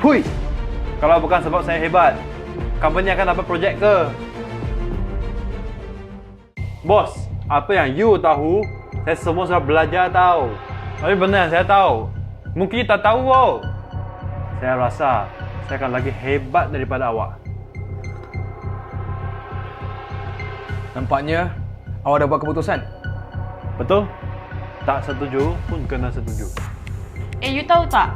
Hui! Kalau bukan sebab saya hebat, company akan dapat projek ke? Bos, apa yang you tahu, saya semua sudah belajar tahu. Tapi benda yang saya tahu, mungkin you tak tahu tau. Saya rasa saya akan lagi hebat daripada awak. Nampaknya awak dah buat keputusan. Betul? Tak setuju pun kena setuju. You tahu tak?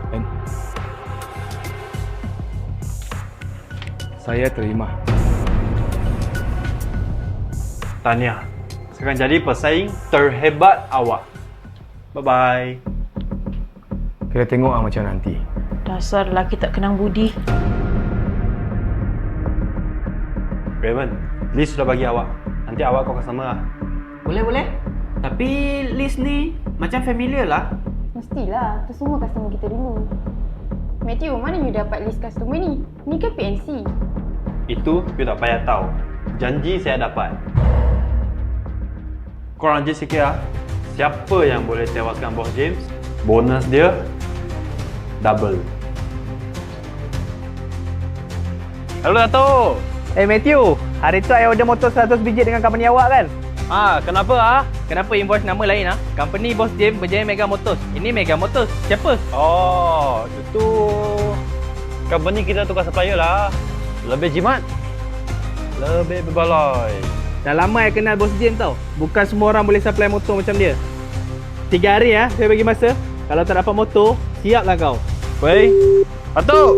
Saya terima. Tahniah. Saya akan jadi pesaing terhebat awak. Bye-bye. Kita tengok macam nanti. Dasar lelaki tak kenang budi. Raymond, list sudah bagi awak. Nanti awak kau customer lah. Boleh. Tapi list ni macam familiar lah. Mestilah, tu semua customer kita dulu. Matthew, mana you dapat list customer ni? Ni kan PNC. Itu you tak payah tahu. Janji saya dapat. Korang je sikit lah. Siapa yang boleh tewaskan Bos James, bonus dia double. Halo Dato'. Matthew, hari tu I order motor 100 biji dengan company awak kan? Kenapa Kenapa invoice nama lain Company Bos James Berjaya Mega Motors. Ini Mega Motors. Siapa? Oh, itu company kita tukar supplier lah. Lebih jimat, lebih berbaloi. Dah lama I kenal Bos James tau. Bukan semua orang boleh supply motor macam dia. 3 hari saya bagi masa. Kalau tak dapat motor, siaplah kau. Wei, Dato'.